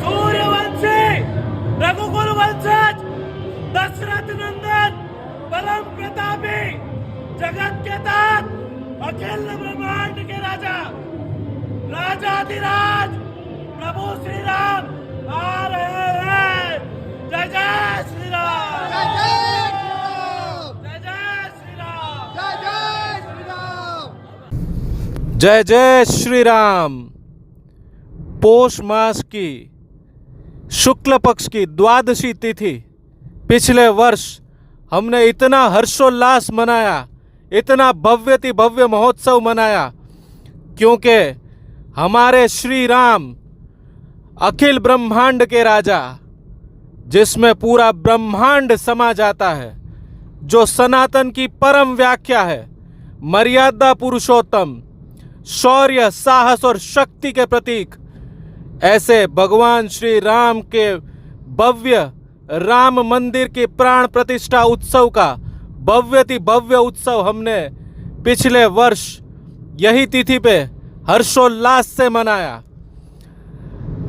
सूर्यवंशी रघुकुल वंशज दशरथ नंदन परम प्रतापी जगत के तात अखिल ब्रह्मांड के राजा राजाधिराज प्रभु श्री राम आ रहे हैं। जय जय श्री राम, जय जय श्री राम, जय जय श्री राम, जय जय श्री राम। पोष मास की शुक्ल पक्ष की द्वादशी तिथि पिछले वर्ष हमने इतना हर्षोल्लास मनाया, इतना भव्यति भव्य महोत्सव मनाया, क्योंकि हमारे श्री राम अखिल ब्रह्मांड के राजा, जिसमें पूरा ब्रह्मांड समा जाता है, जो सनातन की परम व्याख्या है, मर्यादा पुरुषोत्तम, शौर्य, साहस और शक्ति के प्रतीक, ऐसे भगवान श्री राम के भव्य राम मंदिर की प्राण प्रतिष्ठा उत्सव का भव्यति भव्य उत्सव हमने पिछले वर्ष यही तिथि पे हर्षोल्लास से मनाया।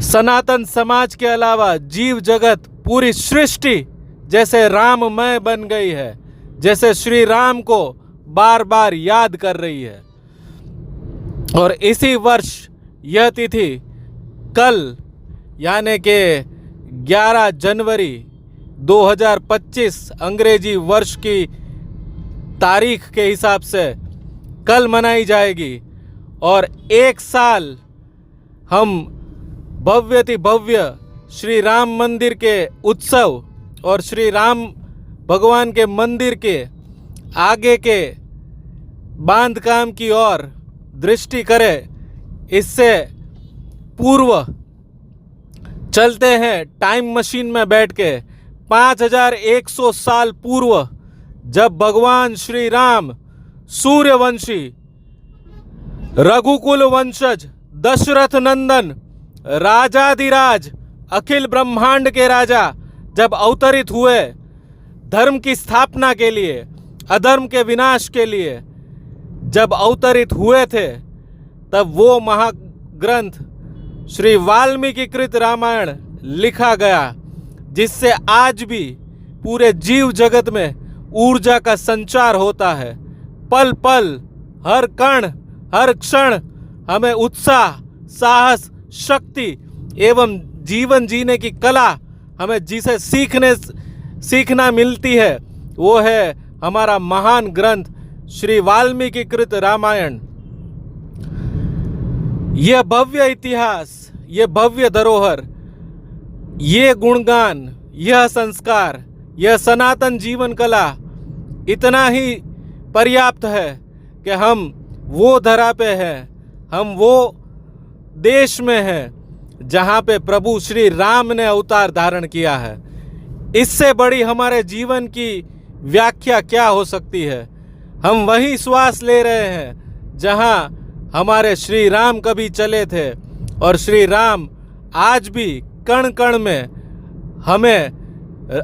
सनातन समाज के अलावा जीव जगत, पूरी सृष्टि जैसे राममय बन गई है, जैसे श्री राम को बार बार याद कर रही है। और इसी वर्ष यह तिथि कल यानी कि 11 जनवरी 2025 अंग्रेजी वर्ष की तारीख के हिसाब से कल मनाई जाएगी। और एक साल हम भव्यति भव्य श्री राम मंदिर के उत्सव और श्री राम भगवान के मंदिर के आगे के बांधकाम की ओर दृष्टि करें, इससे पूर्व चलते हैं टाइम मशीन में बैठ के 5100 साल पूर्व, जब भगवान श्री राम सूर्यवंशी रघुकुल वंशज दशरथ नंदन राजाधिराज अखिल ब्रह्मांड के राजा जब अवतरित हुए धर्म की स्थापना के लिए, अधर्म के विनाश के लिए जब अवतरित हुए थे, तब वो महाग्रंथ श्री वाल्मीकि कृत रामायण लिखा गया, जिससे आज भी पूरे जीव जगत में ऊर्जा का संचार होता है। पल पल, हर कण, हर क्षण हमें उत्साह, साहस, शक्ति एवं जीवन जीने की कला हमें जिसे सीखना मिलती है, वो है हमारा महान ग्रंथ श्री वाल्मीकि कृत रामायण। यह भव्य इतिहास, यह भव्य धरोहर, ये गुणगान, यह संस्कार, यह सनातन जीवन कला इतना ही पर्याप्त है कि हम वो धरा पे हैं, हम वो देश में हैं जहाँ पे प्रभु श्री राम ने अवतार धारण किया है। इससे बड़ी हमारे जीवन की व्याख्या क्या हो सकती है। हम वही श्वास ले रहे हैं जहाँ हमारे श्री राम कभी चले थे, और श्री राम आज भी कण कण में हमें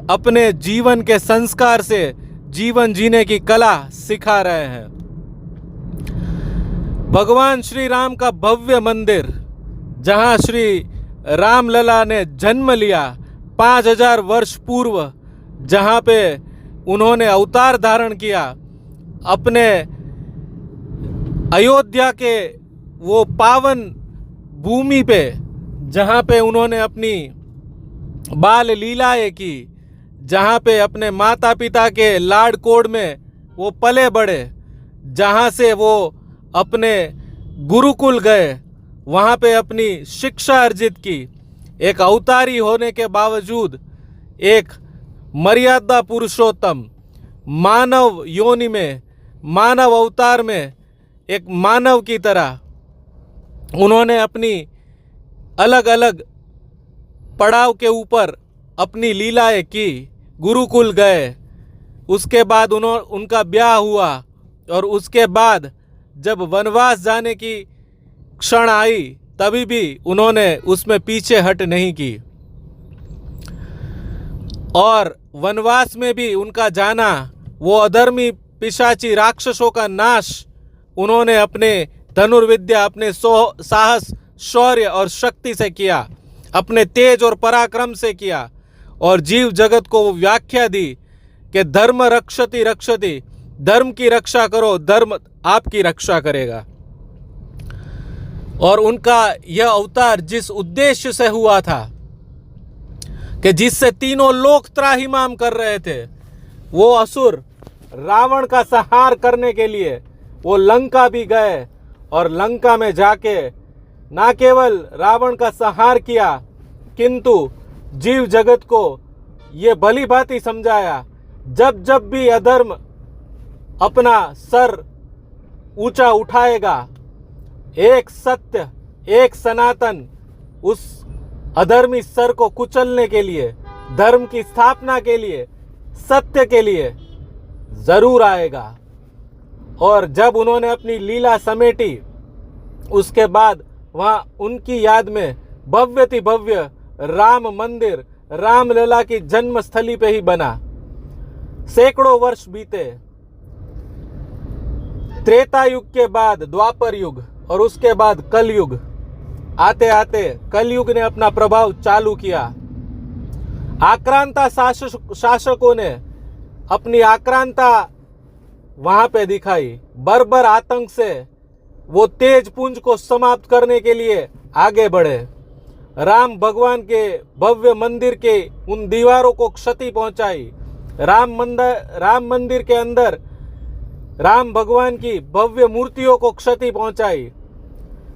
अपने जीवन के संस्कार से जीवन जीने की कला सिखा रहे हैं। भगवान श्री राम का भव्य मंदिर, जहाँ श्री रामलला ने जन्म लिया 5000 वर्ष पूर्व, जहाँ पे उन्होंने अवतार धारण किया, अपने अयोध्या के वो पावन भूमि पे, जहाँ पे उन्होंने अपनी बाल लीलाएं की, जहाँ पे अपने माता पिता के लाड कोड में वो पले बढ़े, जहाँ से वो अपने गुरुकुल गए, वहाँ पे अपनी शिक्षा अर्जित की। एक अवतारी होने के बावजूद एक मर्यादा पुरुषोत्तम मानव योनि में, मानव अवतार में एक मानव की तरह उन्होंने अपनी अलग अलग पड़ाव के ऊपर अपनी लीलाएं की, गुरुकुल गए। उसके बाद उनका ब्याह हुआ, और उसके बाद जब वनवास जाने की क्षण आई, तभी भी उन्होंने उसमें पीछे हट नहीं की। और वनवास में भी उनका जाना, वो अधर्मी पिशाची राक्षसों का नाश, उन्होंने अपने धनुर्विद्या, अपने साहस, शौर्य और शक्ति से किया, अपने तेज और पराक्रम से किया, और जीव जगत को वो व्याख्या दी कि धर्म रक्षति रक्षति, धर्म की रक्षा करो, धर्म आपकी रक्षा करेगा। और उनका यह अवतार जिस उद्देश्य से हुआ था कि जिससे तीनों लोक त्राहिमाम कर रहे थे, वो असुर रावण का संहार करने के लिए वो लंका भी गए, और लंका में जाके ना केवल रावण का संहार किया, किंतु जीव जगत को ये भली भांति समझाया, जब जब भी अधर्म अपना सर ऊंचा उठाएगा, एक सत्य, एक सनातन उस अधर्मी सर को कुचलने के लिए, धर्म की स्थापना के लिए, सत्य के लिए जरूर आएगा। और जब उन्होंने अपनी लीला समेटी, उसके बाद वहां उनकी याद में भव्यति भव्य राम मंदिर, रामलला की जन्मस्थली पे ही बना। सैकड़ों वर्ष बीते, त्रेता युग के बाद द्वापर युग और उसके बाद कलयुग, आते आते कलयुग ने अपना प्रभाव चालू किया। आक्रांता शासकों ने अपनी आक्रांता वहां पे दिखाई, बर्बर आतंक से वो तेज पुंज को समाप्त करने के लिए आगे बढ़े। राम भगवान के भव्य मंदिर के उन दीवारों को क्षति पहुंचाई। राम मंदिर के अंदर राम भगवान की भव्य मूर्तियों को क्षति पहुंचाई।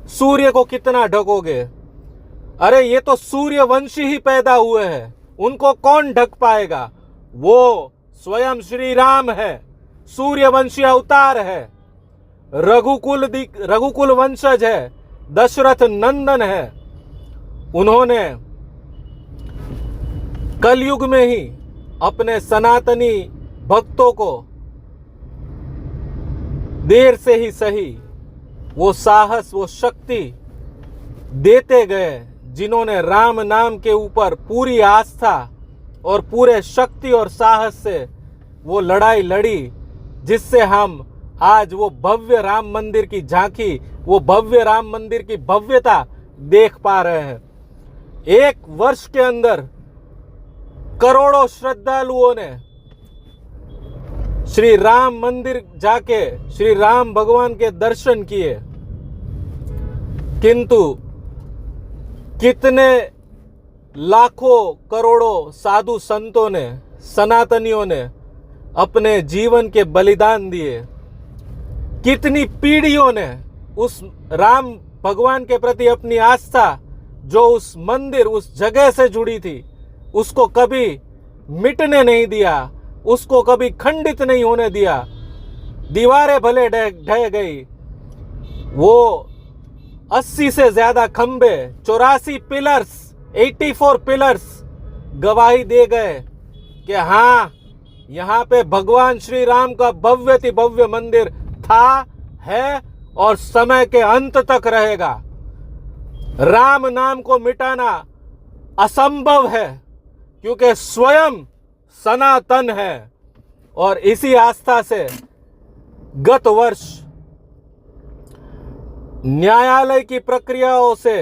सूर्य को कितना ढकोगे? अरे ये तो सूर्यवंशी ही पैदा हुए हैं, उनको कौन ढक पाएगा? वो स्वयं श्री राम है, सूर्यवंशी अवतार है, रघुकुल वंशज है, दशरथ नंदन है। उन्होंने कलयुग में ही अपने सनातनी भक्तों को देर से ही सही वो साहस, वो शक्ति देते गए, जिन्होंने राम नाम के ऊपर पूरी आस्था और पूरे शक्ति और साहस से वो लड़ाई लड़ी, जिससे हम आज वो भव्य राम मंदिर की झांकी, वो भव्य राम मंदिर की भव्यता देख पा रहे हैं। एक वर्ष के अंदर करोड़ों श्रद्धालुओं ने श्री राम मंदिर जाके श्री राम भगवान के दर्शन किए, किंतु कितने लाखों करोड़ों साधु संतों ने, सनातनियों ने अपने जीवन के बलिदान दिए। कितनी पीढ़ियों ने उस राम भगवान के प्रति अपनी आस्था, जो उस मंदिर, उस जगह से जुड़ी थी, उसको कभी मिटने नहीं दिया, उसको कभी खंडित नहीं होने दिया। दीवारें भले ढह गई, वो 80 से ज्यादा खंबे, 84 पिलर्स, 84 पिलर्स गवाही दे गए कि हाँ, यहाँ पे भगवान श्री राम का भव्यति भव्य मंदिर था, है और समय के अंत तक रहेगा। राम नाम को मिटाना असंभव है, क्योंकि स्वयं सनातन है। और इसी आस्था से गत वर्ष न्यायालय की प्रक्रियाओं से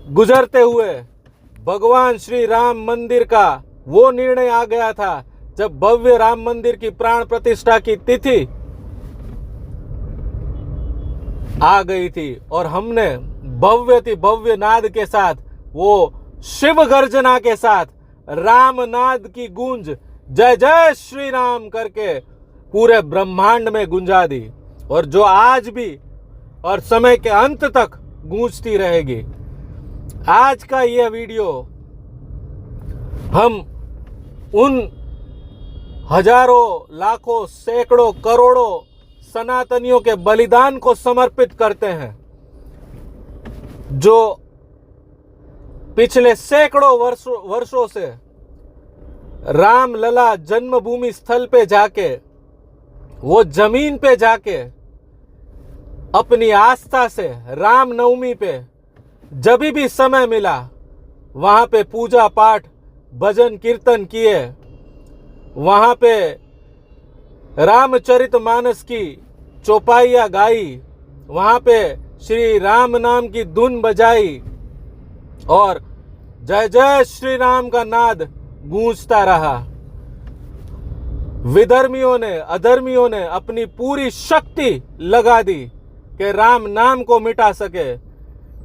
गुजरते हुए भगवान श्री राम मंदिर का वो निर्णय आ गया था, जब भव्य राम मंदिर की प्राण प्रतिष्ठा की तिथि आ गई थी और हमने भव्यति भव्य नाद के साथ, वो शिव गर्जना के साथ राम नाद की गूंज जय जय श्री राम करके पूरे ब्रह्मांड में गुंजा दी, और जो आज भी और समय के अंत तक गूंजती रहेगी। आज का यह वीडियो हम उन हजारों, लाखों, सैकड़ों, करोड़ों सनातनियों के बलिदान को समर्पित करते हैं, जो पिछले सैकड़ों वर्षों से रामलला जन्मभूमि स्थल पे जाके, वो जमीन पे जाके अपनी आस्था से रामनवमी पे जब भी समय मिला वहां पे पूजा पाठ, भजन कीर्तन किए, वहां पे रामचरितमानस की चौपाइयाँ गाई, वहां पे श्री राम नाम की धुन बजाई और जय जय श्री राम का नाद गूंजता रहा। विधर्मियों ने, अधर्मियों ने अपनी पूरी शक्ति लगा दी कि राम नाम को मिटा सके।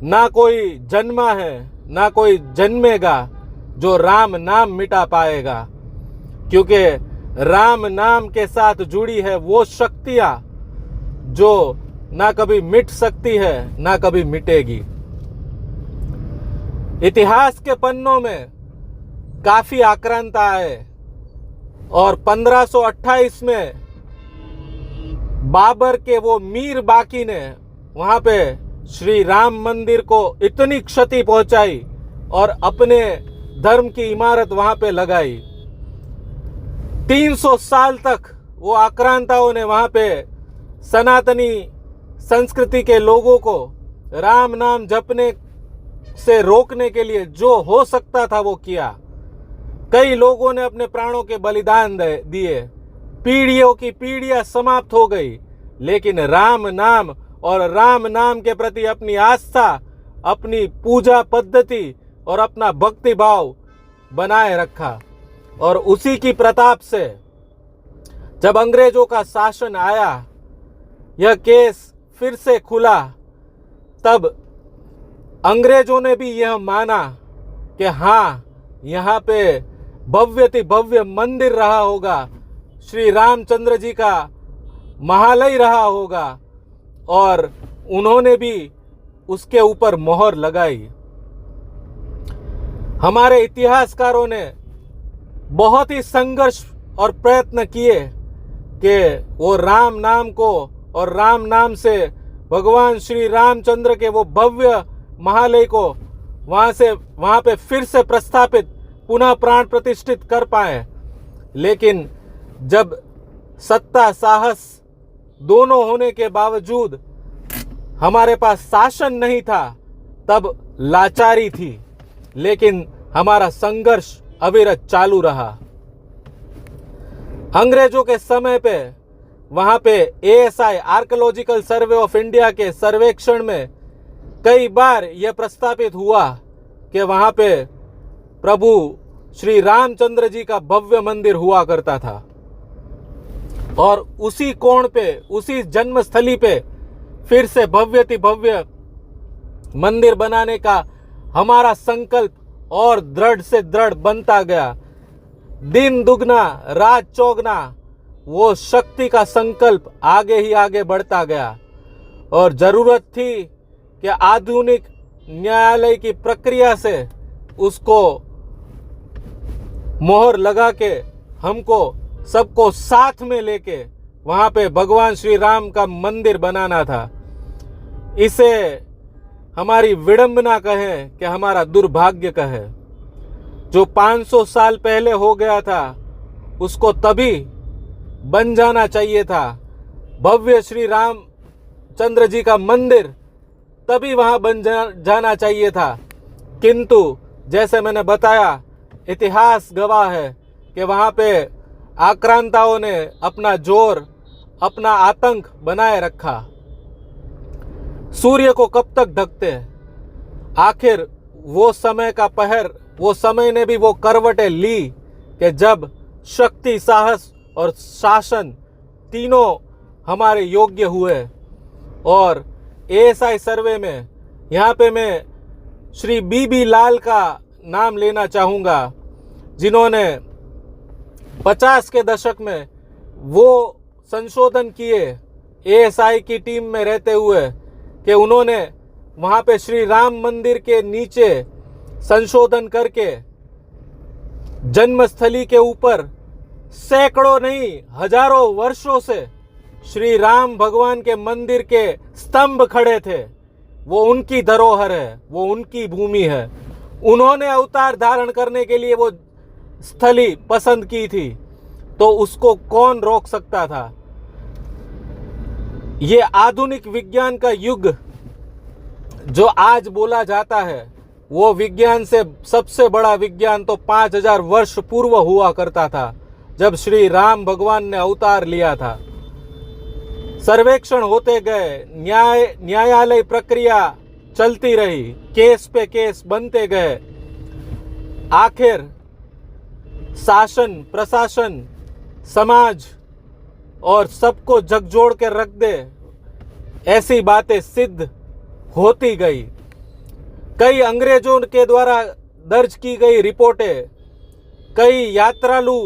ना कोई जन्मा है, ना कोई जन्मेगा जो राम नाम मिटा पाएगा, क्योंकि राम नाम के साथ जुड़ी है वो शक्तियां जो ना कभी मिट सकती है, ना कभी मिटेगी। इतिहास के पन्नों में काफी आक्रांता आए और 1528 में बाबर के वो मीर बाकी ने वहां पे श्री राम मंदिर को इतनी क्षति पहुंचाई और अपने धर्म की इमारत वहां पे लगाई। 300 साल तक वो आक्रांताओं ने वहां पे सनातनी संस्कृति के लोगों को राम नाम जपने से रोकने के लिए जो हो सकता था वो किया। कई लोगों ने अपने प्राणों के बलिदान दिए, पीढ़ियों की पीढ़ियां समाप्त हो गई, लेकिन राम नाम और राम नाम के प्रति अपनी आस्था, अपनी पूजा पद्धति और अपना भक्ति भाव बनाए रखा। और उसी की प्रताप से जब अंग्रेजों का शासन आया, यह केस फिर से खुला, तब अंग्रेजों ने भी यह माना कि हाँ, यहाँ पे भव्यति भव्य मंदिर रहा होगा, श्री रामचंद्र जी का महालय रहा होगा, और उन्होंने भी उसके ऊपर मोहर लगाई। हमारे इतिहासकारों ने बहुत ही संघर्ष और प्रयत्न किए कि वो राम नाम को और राम नाम से भगवान श्री रामचंद्र के वो भव्य महालय को वहां पे फिर से प्रस्थापित, पुनः प्राण प्रतिष्ठित कर पाए। लेकिन जब सत्ता साहस दोनों होने के बावजूद हमारे पास शासन नहीं था, तब लाचारी थी, लेकिन हमारा संघर्ष अविरत चालू रहा। अंग्रेजों के समय पे वहां पे ASI archaeological survey of India के सर्वेक्षण में कई बार यह प्रस्तापित हुआ कि वहां पे प्रभु श्री रामचंद्र जी का भव्य मंदिर हुआ करता था, और उसी कोण पे, उसी जन्मस्थली पे फिर से भव्यति भव्य मंदिर बनाने का हमारा संकल्प और दृढ़ से दृढ़ बनता गया। दिन दुगना रात चौगना वो शक्ति का संकल्प आगे ही आगे बढ़ता गया, और जरूरत थी कि आधुनिक न्यायालय की प्रक्रिया से उसको मोहर लगा के हमको सबको साथ में लेके वहां पे भगवान श्री राम का मंदिर बनाना था। इसे हमारी विडंबना कहें कि हमारा दुर्भाग्य कहे। जो 500 साल पहले हो गया था उसको तभी बन जाना चाहिए था। भव्य श्री रामचंद्र जी का मंदिर तभी वहां बन जाना चाहिए था, किंतु जैसे मैंने बताया, इतिहास गवाह है कि वहां पे आक्रांताओं ने अपना जोर, अपना आतंक बनाए रखा। सूर्य को कब तक ढकते? आखिर वो समय का पहर, वो समय ने भी वो करवटें ली कि जब शक्ति, साहस और शासन तीनों हमारे योग्य हुए। और ASI सर्वे में यहाँ पे मैं श्री BB लाल का नाम लेना चाहूँगा, जिन्होंने 50 के दशक में वो संशोधन किए ASI की टीम में रहते हुए कि उन्होंने वहाँ पे श्री राम मंदिर के नीचे संशोधन करके जन्मस्थली के ऊपर सैकड़ों नहीं हजारों वर्षों से श्री राम भगवान के मंदिर के स्तंभ खड़े थे। वो उनकी धरोहर है, वो उनकी भूमि है। उन्होंने अवतार धारण करने के लिए वो स्थली पसंद की थी, तो उसको कौन रोक सकता था? ये आधुनिक विज्ञान का युग जो आज बोला जाता है, वो विज्ञान से सबसे बड़ा विज्ञान तो 5000 वर्ष पूर्व हुआ करता था, जब श्री राम भगवान ने अवतार लिया था। सर्वेक्षण होते गए, न्यायालय प्रक्रिया चलती रही, केस पे केस बनते गए। आखिर शासन, प्रशासन, समाज और सबको झकझोर के रख दे, ऐसी बातें सिद्ध होती गई। कई अंग्रेजों के द्वारा दर्ज की गई रिपोर्टें, कई यात्रालु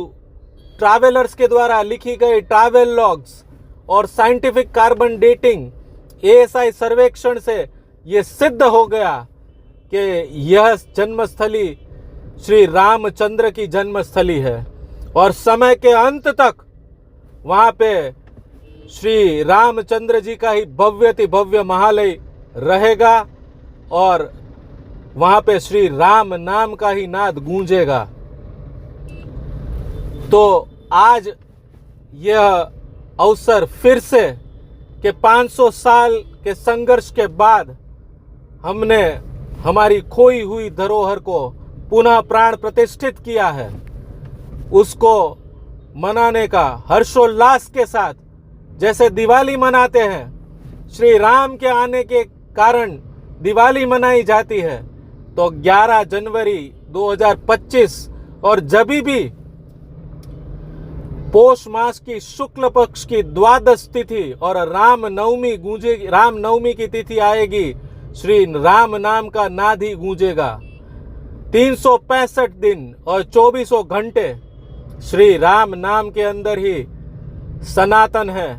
ट्रैवलर्स के द्वारा लिखी गई ट्रैवल लॉग्स और साइंटिफिक कार्बन डेटिंग, एएसआई सर्वेक्षण से ये सिद्ध हो गया कि यह जन्मस्थली श्री रामचंद्र की जन्मस्थली है और समय के अंत तक वहाँ पे श्री रामचंद्र जी का ही भव्यति भव्य महालय रहेगा और वहाँ पे श्री राम नाम का ही नाद गूंजेगा। तो आज यह अवसर फिर से कि 500 साल के संघर्ष के बाद हमने हमारी खोई हुई धरोहर को पुनः प्राण प्रतिष्ठित किया है, उसको मनाने का हर्षोल्लास के साथ, जैसे दिवाली मनाते हैं, श्री राम के आने के कारण दिवाली मनाई जाती है, तो 11 जनवरी 2025 और जब भी पोष मास की शुक्ल पक्ष की द्वादश तिथि और रामनवमी की तिथि आएगी, श्री राम नाम का नाद ही गूंजेगा। 365 दिन और 24 घंटे श्री राम नाम के अंदर ही सनातन है।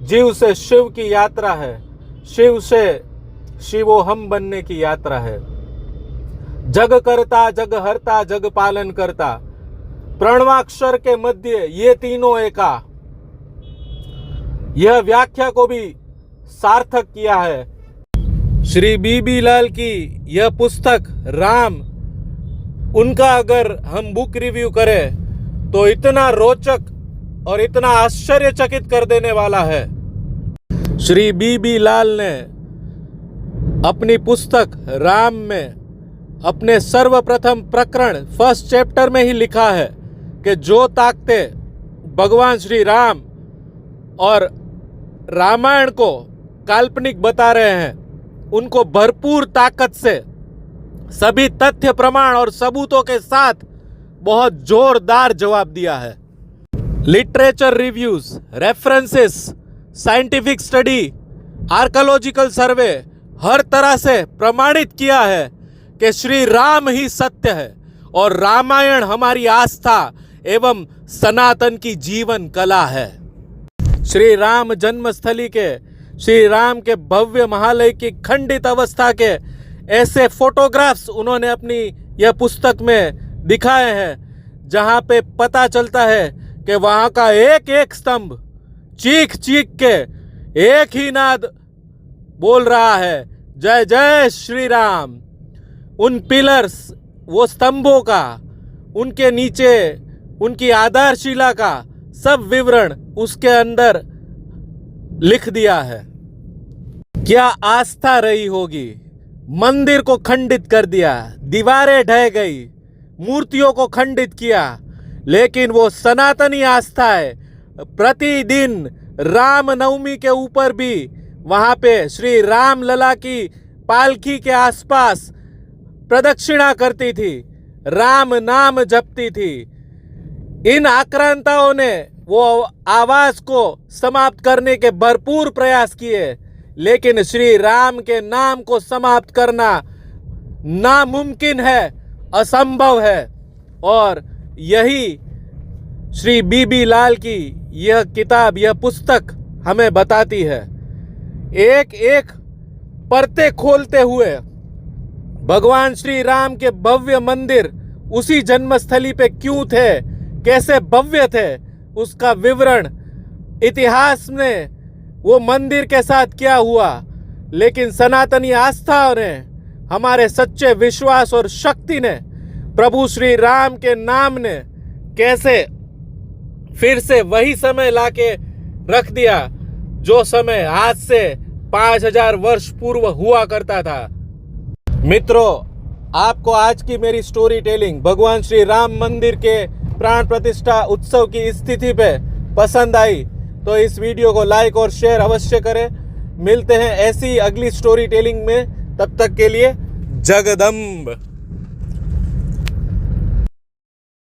जीव से शिव की यात्रा है, शिव से शिवो हम बनने की यात्रा है। जग करता, जग हरता, जग पालन करता, प्रणवाक्षर के मध्य ये तीनों एका, यह व्याख्या को भी सार्थक किया है। श्री बीबी लाल की यह पुस्तक राम, उनका अगर हम बुक रिव्यू करें तो इतना रोचक और इतना आश्चर्यचकित कर देने वाला है। श्री बीबी लाल ने अपनी पुस्तक राम में अपने सर्वप्रथम प्रकरण फर्स्ट चैप्टर में ही लिखा है कि जो ताकतें भगवान श्री राम और रामायण को काल्पनिक बता रहे हैं, उनको भरपूर ताकत से सभी तथ्य प्रमाण और सबूतों के साथ बहुत जोरदार जवाब दिया है। Literature reviews, references, scientific study, archaeological survey हर तरह से प्रमाणित किया है कि श्री राम ही सत्य है और रामायण हमारी आस्था एवं सनातन की जीवन कला है। श्री राम जन्मस्थली के, श्री राम के भव्य महालय की खंडित अवस्था के ऐसे फोटोग्राफ्स उन्होंने अपनी यह पुस्तक में दिखाए हैं, जहां पे पता चलता है कि वहां का एक एक स्तंभ चीख चीख के एक ही नाद बोल रहा है, जय जय श्री राम। उन पिलर्स, वो स्तंभों का, उनके नीचे उनकी आधारशिला का सब विवरण उसके अंदर लिख दिया है। क्या आस्था रही होगी। मंदिर को खंडित कर दिया, दीवारें ढह गई, मूर्तियों को खंडित किया, लेकिन वो सनातनी आस्था है। प्रतिदिन रामनवमी के ऊपर भी वहां पे श्री राम लला की पालकी के आसपास प्रदक्षिणा करती थी, राम नाम जपती थी। इन आक्रांताओं ने वो आवाज को समाप्त करने के भरपूर प्रयास किए, लेकिन श्री राम के नाम को समाप्त करना नामुमकिन है, असंभव है। और यही श्री बीबी लाल की यह किताब, यह पुस्तक हमें बताती है। एक एक परते खोलते हुए भगवान श्री राम के भव्य मंदिर उसी जन्मस्थली पे क्यों थे, कैसे भव्य थे, उसका विवरण, इतिहास में वो मंदिर के साथ क्या हुआ, लेकिन सनातनी आस्था ने, हमारे सच्चे विश्वास और शक्ति ने, प्रभु श्री राम के नाम ने कैसे फिर से वही समय लाके रख दिया जो समय आज से 5000 वर्ष पूर्व हुआ करता था। मित्रों, आपको आज की मेरी स्टोरी टेलिंग भगवान श्री राम मंदिर के प्राण प्रतिष्ठा उत्सव की स्थिति पे पसंद आई तो इस वीडियो को लाइक और शेयर अवश्य करें। मिलते हैं ऐसी अगली स्टोरी टेलिंग में, तब तक के लिए जगदम्ब।